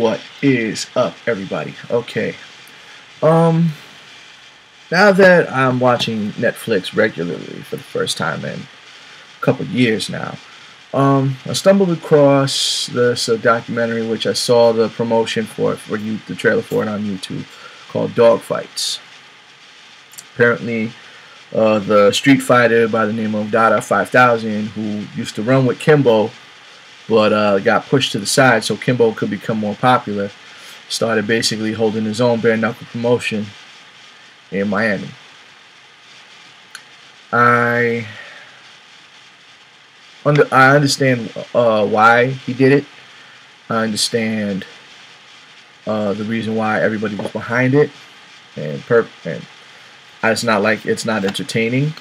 What is up, everybody? Okay. Um, Now that I'm watching Netflix regularly for the first time in a couple of years now, I stumbled across this documentary which I saw the promotion for you, the trailer for it on YouTube, called "Dog Fights." Apparently, the street fighter by the name of Dada 5000, who used to run with Kimbo, but got pushed to the side so Kimbo could become more popular, started basically holding his own bare knuckle promotion in Miami. I understand why he did it. I understand the reason why everybody was behind it, and it's not like it's not entertaining.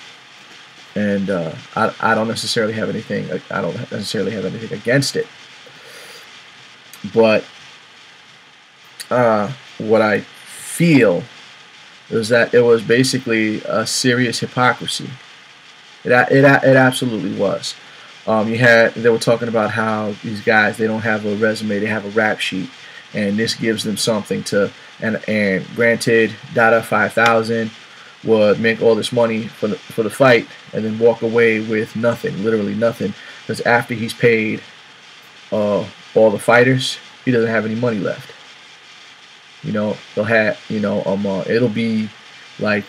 And I don't necessarily have anything. I don't necessarily have anything against it. But what I feel is that it was basically a serious hypocrisy. It absolutely was. They were talking about how these guys, they don't have a resume, they have a rap sheet, and this gives them something to. And granted, Dada 5000 would make all this money for the fight and then walk away with nothing, literally nothing, because after he's paid all the fighters, he doesn't have any money left. They'll have it'll be like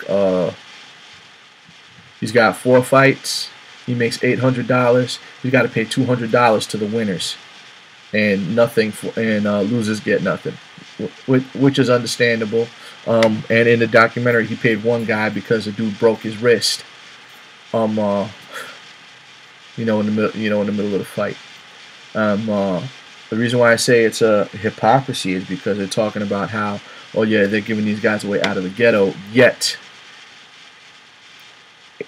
he's got 4 fights, he makes $800, he's got to pay $200 to the winners, and losers get nothing, which is understandable. And in the documentary, he paid one guy because the dude broke his wrist. In the middle of the fight. The reason why I say it's a hypocrisy is because they're talking about how, oh yeah, they're giving these guys away out of the ghetto. Yet,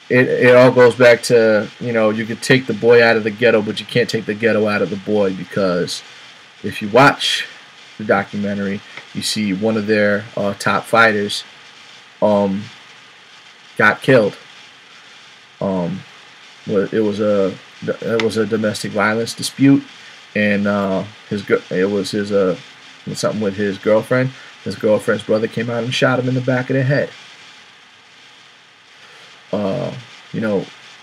it all goes back to, you could take the boy out of the ghetto, but you can't take the ghetto out of the boy, because if you watch the documentary, you see one of their top fighters got killed. It was a domestic violence dispute, and it was something with his girlfriend. His girlfriend's brother came out and shot him in the back of the head.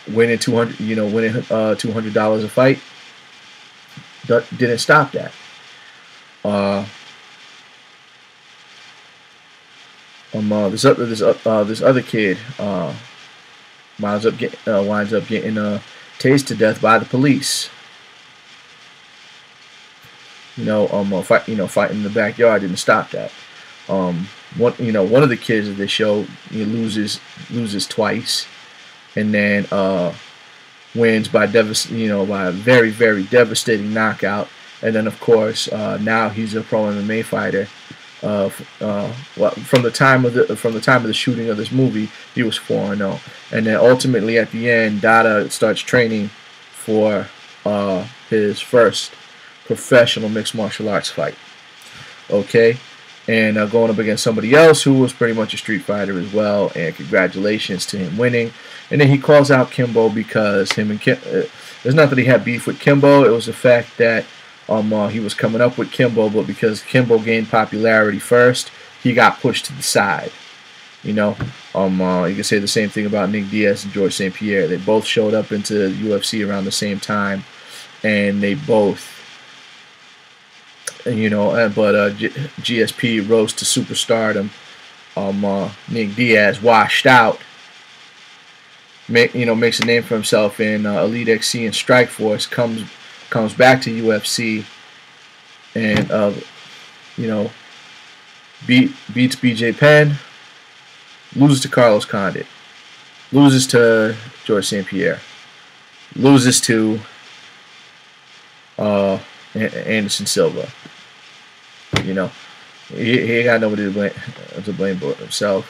Winning $200 a fight didn't stop that. This other kid winds up getting tased to death by the police. Fighting in the backyard didn't stop that. One of the kids that they show, loses twice, and then wins by by a very, very devastating knockout. And then of course now he's a pro MMA fighter. From the time of the shooting of this movie, he was 4-0, and then ultimately at the end, Dada starts training for his first professional mixed martial arts fight. Okay, and going up against somebody else who was pretty much a street fighter as well. And congratulations to him winning. And then he calls out Kimbo because there's not that he had beef with Kimbo. It was the fact that he was coming up with Kimbo, but because Kimbo gained popularity first, he got pushed to the side. You can say the same thing about Nick Diaz and George St. Pierre. They both showed up into UFC around the same time, and they both, GSP rose to superstardom. Nick Diaz washed out, makes a name for himself in Elite XC and Strikeforce, comes back to UFC, and beats BJ Penn, loses to Carlos Condit, loses to George St. Pierre, loses to Anderson Silva. He ain't got nobody to blame but himself.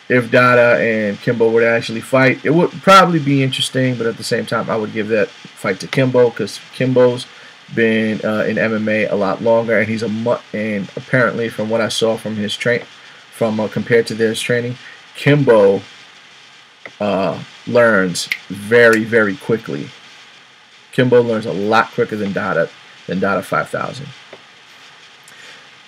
If Dada and Kimbo were to actually fight, it would probably be interesting, but at the same time, I would give that fight to Kimbo, because Kimbo's been in MMA a lot longer, and and apparently from what I saw from his compared to their training, Kimbo learns very, very quickly. Kimbo learns a lot quicker than Dada 5000.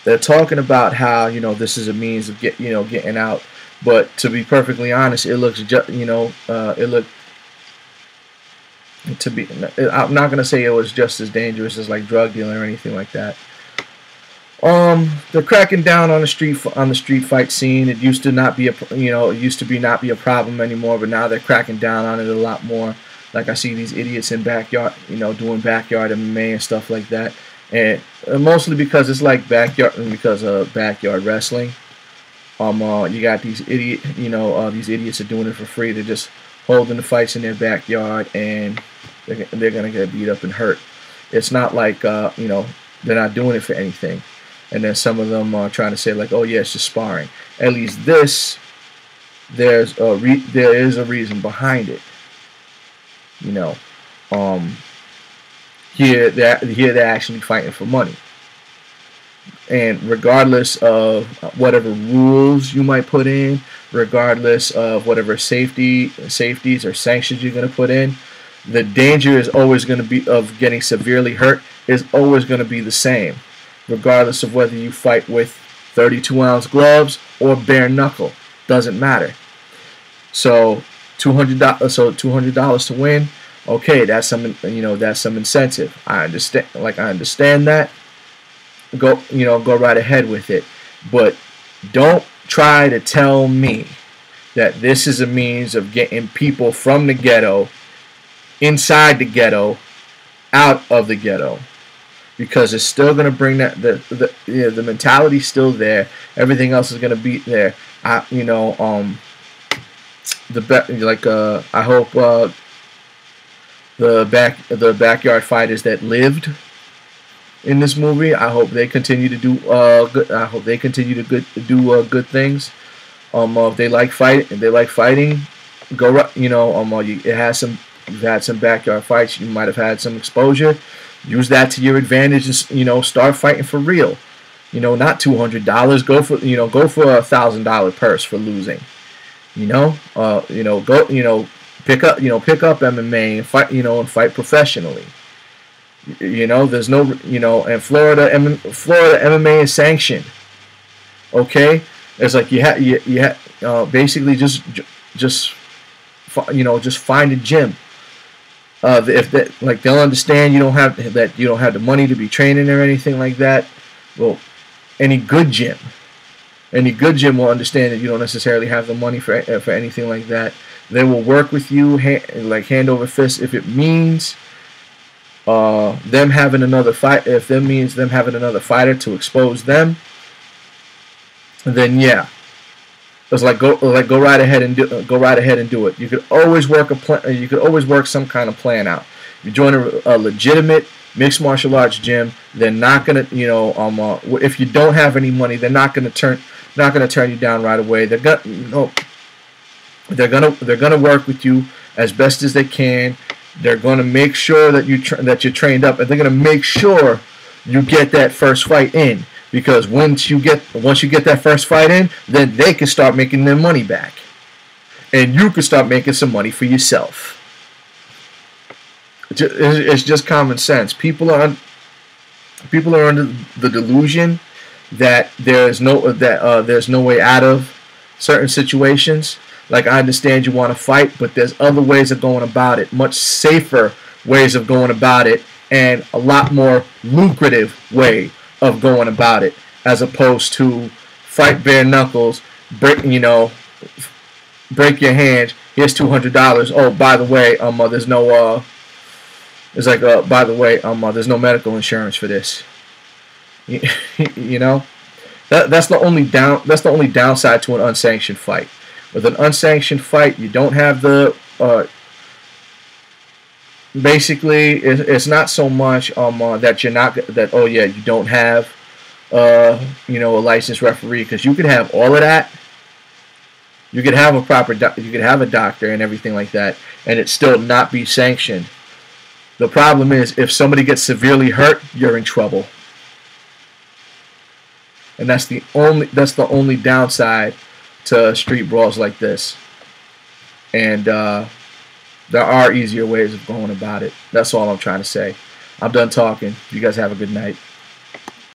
they're talking about how, you know, this is a means of getting out, but to be perfectly honest, it looks just, it looked to be. I'm not gonna say it was just as dangerous as like drug dealing or anything like that. They're cracking down on the street fight scene. It used to not be not be a problem anymore, but now they're cracking down on it a lot more. Like I see these idiots in backyard, doing backyard MMA and stuff like that, and mostly because it's like because of backyard wrestling. You got these these idiots are doing it for free. They're just holding the fights in their backyard, and they're gonna get beat up and hurt. It's not like they're not doing it for anything. And then some of them are trying to say like, oh yeah, it's just sparring. At least this, there is a reason behind it. Here they're actually fighting for money. And regardless of whatever rules you might put in, regardless of whatever safeties or sanctions you're going to put in, the danger is always going to be of getting severely hurt is always going to be the same, regardless of whether you fight with 32-ounce gloves or bare knuckle. Doesn't matter. So $200 to win. Okay, that's some incentive. I understand that. Go right ahead with it, but don't try to tell me that this is a means of getting people from the ghetto, inside the ghetto, out of the ghetto, because it's still going to bring that the mentality's still there. Everything else is going to be there. I hope the backyard fighters that lived in this movie, I hope they continue to do good. I hope they continue to do good things. If they like fighting, go. You've had some backyard fights. You might have had some exposure. Use that to your advantage and start fighting for real. Not $200. Go for $1,000 purse for losing. Pick up MMA and fight professionally. There's no and Florida MMA is sanctioned. Okay, it's like you basically just find a gym. If that, like, they'll understand you don't have the money to be training or anything like that. Well, any good gym will understand that you don't necessarily have the money for anything like that. They will work with you hand over fist if it means them having another fight. If that means them having another fighter to expose them, then yeah, it's go right ahead and do it. You could always work a plan. You could always work some kind of plan out. You join a legitimate mixed martial arts gym. They're not gonna, if you don't have any money, they're not gonna turn you down right away. They're gonna work with you as best as they can. They're gonna make sure that you're trained up, and they're gonna make sure you get that first fight in. Because once you get that first fight in, then they can start making their money back, and you can start making some money for yourself. It's just common sense. People are under the delusion that there's no way out of certain situations. Like, I understand you want to fight, but there's other ways of going about it, much safer ways of going about it, and a lot more lucrative way of going about it, as opposed to fight bare knuckles, break your hand. Here's $200. Oh, by the way, there's no there's no medical insurance for this. That's the only downside to an unsanctioned fight. With an unsanctioned fight, you don't have the basically, it's not so much that you don't have a licensed referee, because you could have all of that. You could have you could have a doctor and everything like that, and it still not be sanctioned. The problem is, if somebody gets severely hurt, you're in trouble, and that's the only downside to street brawls like this. And there are easier ways of going about it. That's all I'm trying to say. I'm done talking. You guys have a good night.